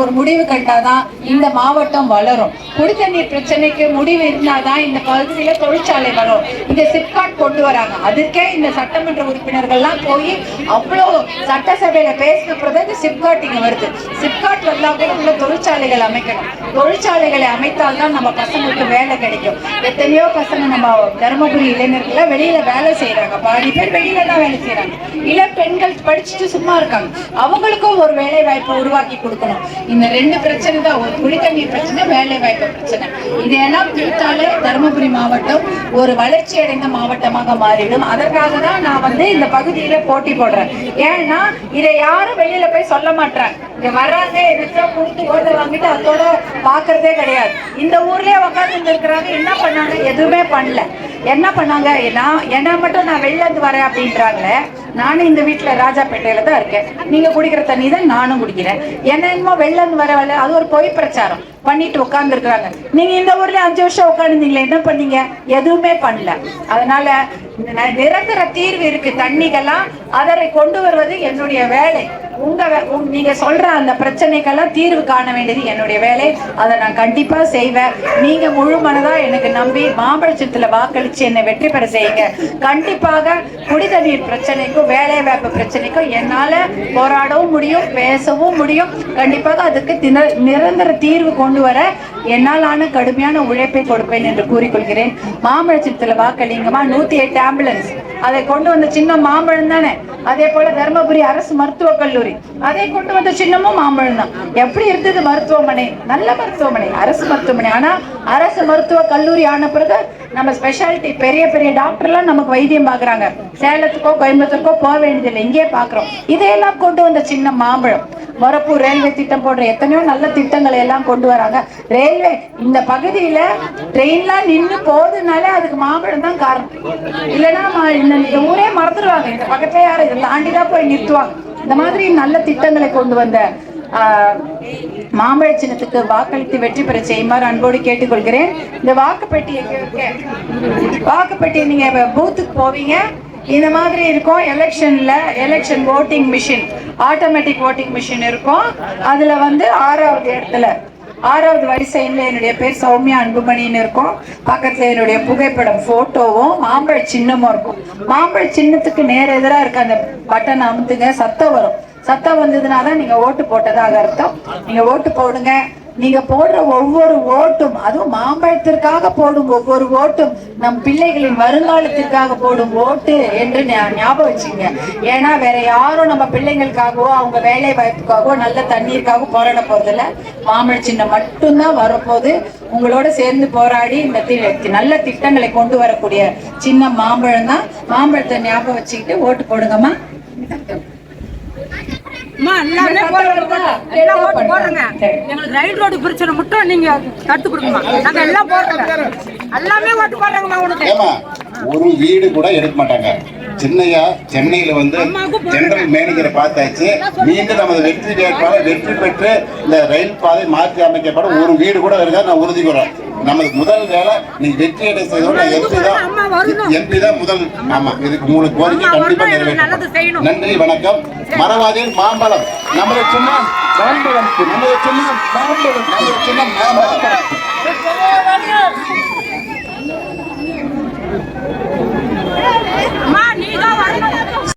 ஒரு முடிவு கண்டாதான் இந்த மாவட்டம் வளரும். குடித்தண்ணீர் பிரச்சனைக்கு முடிவு இருந்தாதான் இந்த பகுதியில தொழிற்சாலை வரும். இங்க சிப்காட் கொண்டு வராங்க. அதுக்கே இந்த சட்டமன்ற உறுப்பினர்கள்லாம் போய் அவ்வளோ சட்டசபையில பேசின பிறகு சிப்காட் இங்க வருது. சிப்காட் வந்தா கூட உள்ள தொழிற்சாலைகள் அமைக்கணும். தொழிற்சாலைகளை அமைத்தால்தான் நம்ம பசங்களுக்கு வேலை கிடைக்கும். எத்தனையோ பசங்க நம்ம தருமபுரி இளைஞர்கள் வெளியில வேலை செய்யறாங்க. பாதி பேர் வெளியில தான் வேலை செய்யறாங்க. இளம் பெண்கள் படிச்சுட்டு சும்மா இருக்காங்க. அவங்களுக்கும் ஒரு வேலை வாய்ப்பை உருவாக்கி கொடுக்கணும். இந்த ரெண்டு பிரச்சனை தான், ஒரு குடித்தண்ணீர் பிரச்சனை, வேலை வாய்ப்பு பிரச்சனை. இதையெல்லாம் தீர்த்தாலே தருமபுரி மாவட்டம் ஒரு வளர்ச்சி அடைந்த மாவட்டமாக மாறிடும். அதற்காக தான் நான் இந்த பகுதியில போட்டி போடுறேன். ஏன்னா இதை யாரும் வெளியில போய் சொல்ல மாட்டாங்க. இங்க வர்றாங்க, எதிர்த்தா கொடுத்து ஓட்ட வாங்கிட்டு அதோட பாக்குறதே கிடையாது. இந்த ஊர்லயே உட்காந்து இருக்கிறாங்க. என்ன பண்ணாங்க? எதுவுமே பண்ணல. என்ன பண்ணாங்க? என்ன மட்டும் நான் வெளில இருந்து வரேன் அப்படின்றாங்களே. நானும் இந்த வீட்டுல ராஜாப்பேட்டையில தான் இருக்கேன். நீங்க குடிக்கிற தண்ணி தான் நானும் குடிக்கிறேன். என்னமோ வெளில இருந்து வர வேலை, அது ஒரு பொய் பிரச்சாரம் பண்ணிட்டு உட்கார்ந்து இருக்கிறாங்க. நீங்க இந்த ஊர்ல 5 வருஷம் உட்காந்துருந்தீங்களே, என்ன பண்ணீங்க? எதுவுமே பண்ணல. அதனால நிரந்தர தீர்வு இருக்கு தண்ணிக்கெல்லாம். அதை கொண்டு வருவது என்னுடைய வேலை. நீங்க சொல்ற அந்த பிரச்சனைக்கெல்லாம் தீர்வு காண வேண்டியது என்னுடைய வேலை. அதை நான் கண்டிப்பா செய்வேன். நீங்க முழு மனதா எனக்கு நம்பி மாம்பழச்சத்துல வாக்களிச்சு என்னை வெற்றி பெற செய்யுங்க. கண்டிப்பாக குடிதண்ணீர் பிரச்சனைக்கும் வேலை வாய்ப்பு பிரச்சனைக்கும் என்னால போராடவும் முடியும், பேசவும் முடியும். கண்டிப்பாக அதுக்கு நிரந்தர தீர்வு கொண்டு வர என்னாலான கடுமையான உழைப்பை கொடுப்பேன் என்று கூறிக்கொள்கிறேன். மாம்பழச்சத்துல வாக்களிங்கம்மா. 108 ஆம்புலன்ஸ் அதை கொண்டு வந்த சின்ன மாம்பழம் தானே. அதே போல தருமபுரி அரசு மருத்துவக் கல்லூரி அதை கொண்டு வந்த சின்னமும் மாம்பழம் தான். எப்படி இருந்தது மருத்துவமனை? நல்ல மருத்துவமனை, அரசு மருத்துவமனை. ஆனா அரசு மருத்துவக் கல்லூரி ஆன பிறகு நம்ம ஸ்பெஷாலிட்டி பெரிய பெரிய டாக்டர்லாம் நமக்கு வைத்தியம் பாக்குறாங்க. சேலத்துக்கோ கோயம்புத்தூருக்கோ போக வேண்டியதில்லை, இங்கே பாக்குறோம். இதையெல்லாம் கொண்டு வந்த சின்ன மாம்பழம். மொரப்பூர் ரயில்வே திட்டம் போன்ற எத்தனையோ நல்ல திட்டங்களை எல்லாம் கொண்டு வராங்க. ரயில்வே இந்த பகுதியில ட்ரெயின்லாம் நின்று போகுதுனாலே அதுக்கு மாம்பழம் தான் காரணம். இல்லைன்னா இந்த ஊரே மறந்துடுவாங்க. இந்த பக்கத்துல யாரும் இதை தாண்டிதான் போய் நிறுத்துவாங்க. இந்த மாதிரி நல்ல திட்டங்களை கொண்டு வந்த மாம்பழ சின்னத்துக்கு வாக்களித்து வெற்றி பெற செய்யுமாறு அன்போடு கேட்டுக்கொள்கிறேன். இந்த வாக்குப்பெட்டியை நீங்க பூத்துக்கு போவீங்க. இந்த மாதிரி இருக்கும். Election voting machine, automatic voting machine இருக்கும். அதுல 6வது இடத்துல 6வது வரிசையில் என்னுடைய பேர் சௌமியா அன்புமணின்னு இருக்கும். பக்கத்துல என்னுடைய புகைப்படம், போட்டோவும் மாம்பழ சின்னமும் இருக்கும். மாம்பழ சின்னத்துக்கு நேர எதிராக இருக்க அந்த பட்டன் அமுத்துங்க, சத்தம் வரும். சத்தம் வந்ததுனால நீங்க ஓட்டு போட்டதாக அர்த்தம். நீங்க ஓட்டு போடுங்க. நீங்க போடுற ஒவ்வொரு ஓட்டும், அதுவும் மாம்பழத்திற்காக போடும் ஒவ்வொரு ஓட்டும் நம் பிள்ளைகளின் வருங்காலத்திற்காக போடும் ஓட்டு என்று ஞாபகம் வச்சுங்க. ஏன்னா வேற யாரும் நம்ம பிள்ளைங்களுக்காகவோ அவங்க வேலை வாய்ப்புக்காகவோ நல்ல தண்ணீருக்காக போராட போறதில்ல. மாம்பழ சின்னம் மட்டும்தான் வரப்போது. உங்களோட சேர்ந்து போராடி இந்த நல்ல திட்டங்களை கொண்டு வரக்கூடிய சின்ன மாம்பழம் தான். மாம்பழத்தை ஞாபகம் வச்சுக்கிட்டு ஓட்டு போடுங்கம்மா. எங்களுக்கு ரயில் ரோடு பிரச்சனை மட்டும் நீங்க கத்து கொடுங்கம்மா. நாங்க எல்லாம் போடுறோம், எல்லாமே ஓட்டு போடுறாங்கம்மா. ஒரு வீடு கூட எடுக்க மாட்டாங்க. சின்னையா சென்னையில ஜெனரல் மேனேஜரை பார்த்தாச்சு. மீண்டும் நமது வெற்றி வேட்பாளர் வெற்றி பெற்று இந்த ரயில் பாதை மாற்றி அமைக்கப்படும். ஒரு வீடு கூட இருக்காது. நான் உறுதி கூறேன். நமது முதல் வேலை நீங்க வெற்றி அடை செய்தோட எம்பி தான் முதல். ஆமா, இதுக்கு உங்களுக்கு கோரிக்கை கண்டிப்பா நிறைவேற்றும். நன்றி, வணக்கம். மரவாதியில் மாம்பழம் நமது சின்னம் மாம்பழம், நமது சின்னம் மாம்பழம், நமது சின்னம் மாம்பழம்.